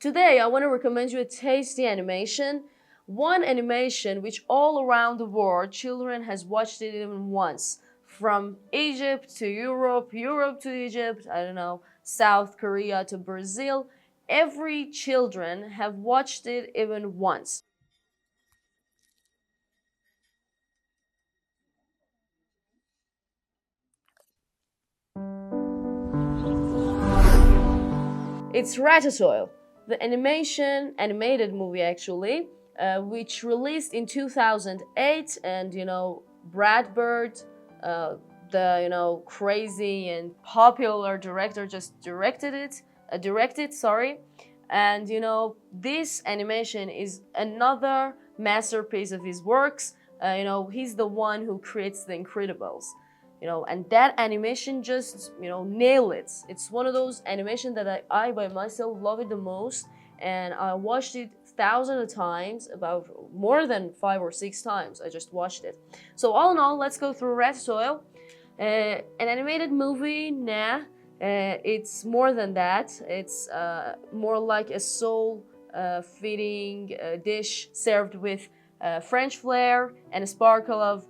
Today, I want to recommend you a tasty animation. One animation which all around the world, children has watched it even once. From Egypt to Europe, Europe to Egypt, I don't know, South Korea to Brazil. Every children have watched it even once. It's Ratatouille, the animated movie actually, which released in 2008, and Brad Bird, the crazy and popular director, just directed, sorry, and this animation is another masterpiece of his works. He's the one who creates The Incredibles. And that animation just nail it. It's one of those animation that I by myself love it the most, and I watched it thousands of times, about more than 5 or 6 times. I just watched it. So all in all, let's go through Ratatouille. An animated movie, nah. It's more than that. It's more like a soul feeding dish served with French flair and a sparkle of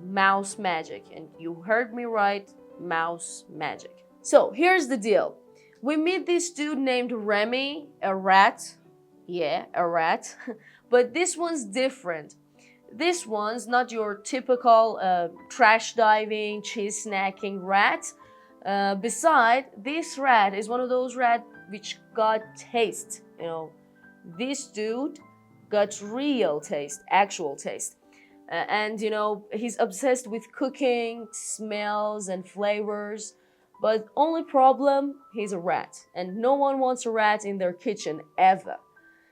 mouse magic. And you heard me right, mouse magic. So here's the deal. We meet this dude named Remy, a rat. Yeah, a rat. But this one's different. This one's not your typical trash diving, cheese snacking rat. Beside, this rat is one of those rats which got taste. This dude got real taste, actual taste. And he's obsessed with cooking, smells and flavors. But only problem, he's a rat, and no one wants a rat in their kitchen ever.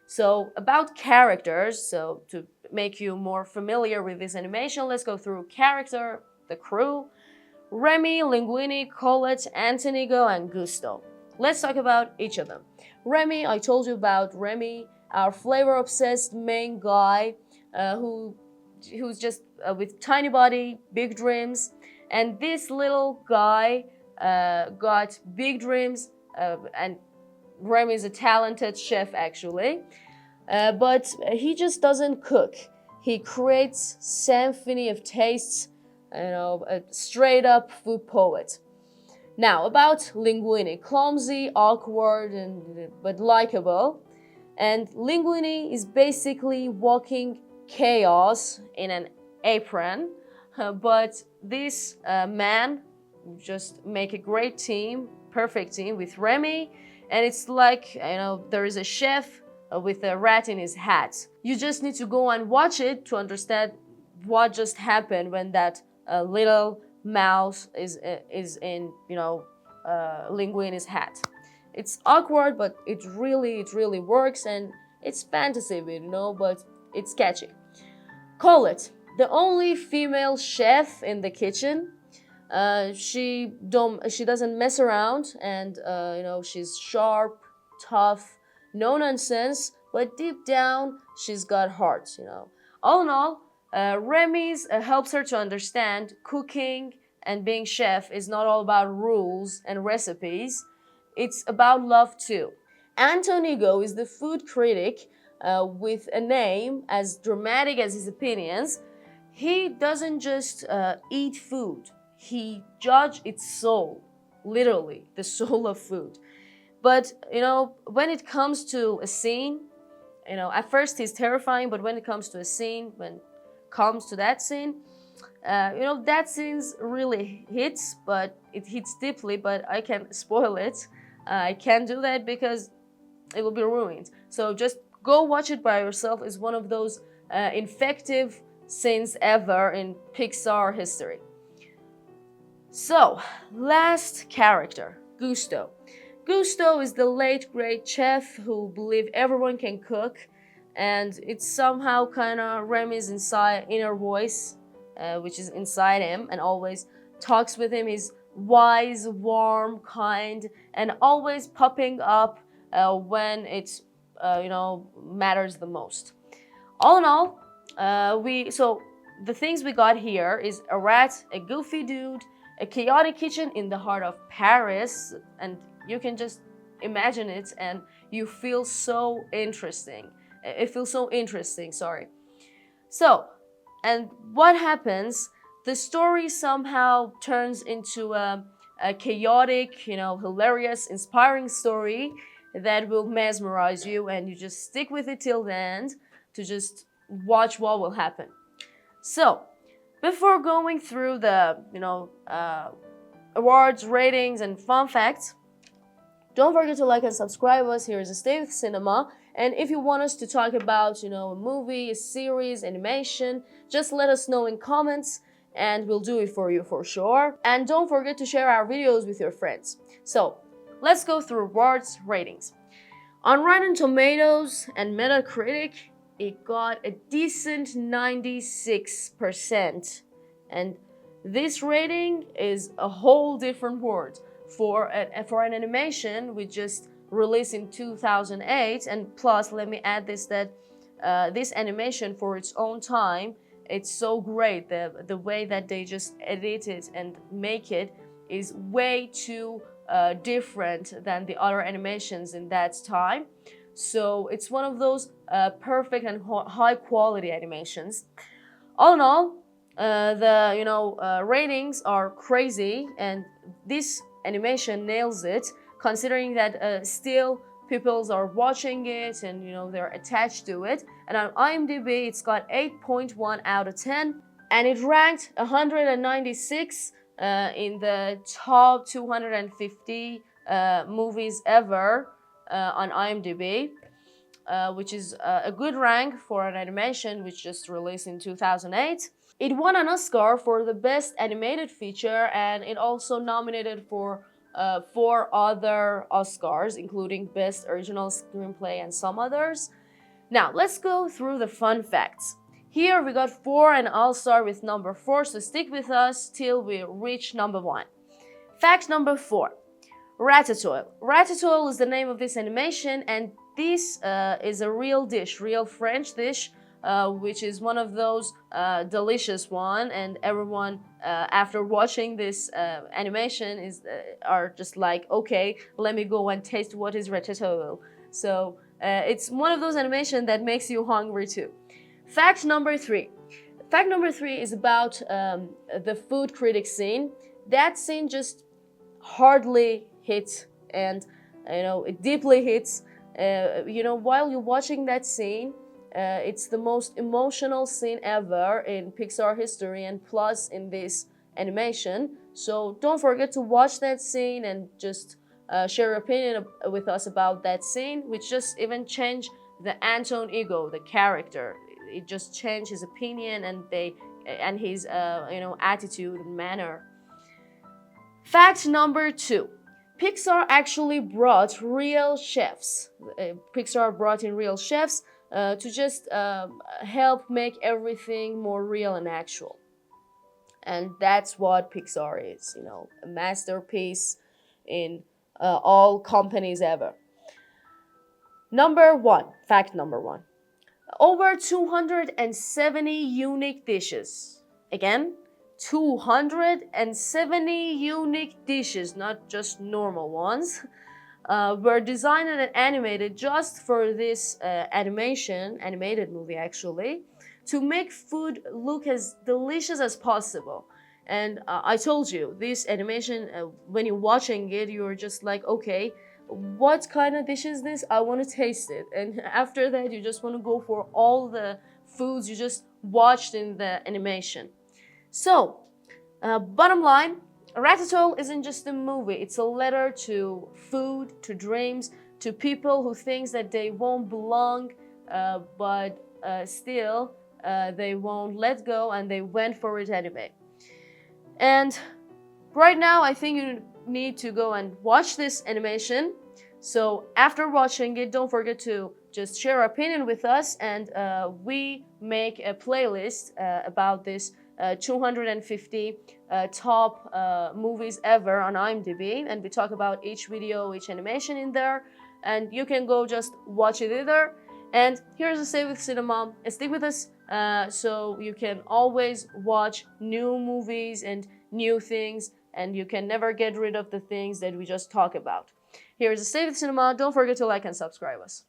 So about characters, so to make you more familiar with this animation, let's go through character, the crew: Remy, Linguini, Colette, Antonigo, and Gusto. Let's talk about each of them. Remy, I told you about Remy, our flavor-obsessed main guy, who's just with tiny body, big dreams. And this little guy got big dreams, and Remy is a talented chef actually, but he just doesn't cook. He creates symphony of tastes, a straight up food poet. Now about Linguini, clumsy, awkward, but likable. And Linguini is basically walking chaos in an apron, but this man just make a great team, perfect team with Remy, and it's like there is a chef with a rat in his hat. You just need to go and watch it to understand what just happened when that little mouse is in Linguini's hat. It's awkward, but it really works, and it's fantasy, but it's catchy. Colette, the only female chef in the kitchen. She doesn't mess around, and she's sharp, tough, no nonsense, but deep down she's got heart. All in all, Remy's helps her to understand cooking and being chef is not all about rules and recipes. It's about love too. Antonigo is the food critic with a name as dramatic as his opinions. He doesn't just eat food, he judges its soul, literally, the soul of food. But, when it comes to a scene, at first he's terrifying, but when it comes to a scene, when it comes to that scene, that scene really hits, but it hits deeply, but I can't spoil it. I can't do that because it will be ruined. So just go watch it by yourself. It's one of those effective scenes ever in Pixar history. So, last character, Gusto. Gusto is the late great chef who believes everyone can cook, and it's somehow kind of Remy's inner voice, which is inside him and always talks with him. He's wise, warm, kind, and always popping up when it matters the most. All in all, so the things we got here is a rat, a goofy dude, a chaotic kitchen in the heart of Paris, and you can just imagine it, and you feel so interesting. It feels so interesting, sorry. So, and what happens? The story somehow turns into a chaotic, hilarious, inspiring story that will mesmerize you, and you just stick with it till the end to just watch what will happen. So, before going through the, awards, ratings, and fun facts, don't forget to like and subscribe us. Here is a Stay with Cinema. And if you want us to talk about, a movie, a series, animation, just let us know in comments and we'll do it for you for sure. And don't forget to share our videos with your friends. So, let's go through awards, ratings. On Rotten Tomatoes and Metacritic, it got a decent 96%. And this rating is a whole different world for an animation we just released in 2008. And plus, let me add this, that this animation for its own time, it's so great. The way that they just edit it and make it is way too different than the other animations in that time. So it's one of those perfect and high quality animations. All in all, the ratings are crazy, and this animation nails it, considering that still people are watching it and they're attached to it. And on IMDb, it's got 8.1 out of 10, and it ranked 196 in the top 250 movies ever on IMDb, which is a good rank for an animation which just released in 2008. It won an Oscar for the Best Animated Feature, and it also nominated for 4 other Oscars, including Best Original Screenplay and some others. Now, let's go through the fun facts. Here we got 4, and I'll start with number 4, so stick with us till we reach number 1. Fact number 4. Ratatouille. Ratatouille is the name of this animation, and this is a real dish, real French dish, which is one of those delicious one, and everyone after watching this animation are just like, okay, let me go and taste what is ratatouille. So it's one of those animations that makes you hungry too. Fact number 3. Fact number 3 is about the food critic scene. That scene just hardly hits, and it deeply hits. While you're watching that scene, it's the most emotional scene ever in Pixar history, and plus in this animation. So don't forget to watch that scene and just share your opinion with us about that scene, which just even changed the Anton ego, the character. It just changed his opinion and his attitude and manner. Fact number 2. Pixar actually brought real chefs. Pixar brought in real chefs to just help make everything more real and actual. And that's what Pixar is, a masterpiece in all companies ever. Number 1, fact number 1. Over 270 unique dishes. Again, 270 unique dishes, not just normal ones, were designed and animated just for this animated movie actually, to make food look as delicious as possible. And I told you, this animation, when you're watching it, you're just like, okay, what kind of dish is this? I want to taste it. And after that, you just want to go for all the foods you just watched in the animation. So, bottom line, Ratatouille isn't just a movie. It's a letter to food, to dreams, to people who think that they won't belong, but still they won't let go, and they went for it anyway. And right now, I think you need to go and watch this animation. So after watching it, don't forget to just share your opinion with us, and we make a playlist about this 250 top movies ever on IMDb, and we talk about each video, each animation in there, and you can go just watch it either. And here's a Stay with Cinema, and stick with us so you can always watch new movies and new things, and you can never get rid of the things that we just talk about. Here is the State of Cinema. Don't forget to like and subscribe us.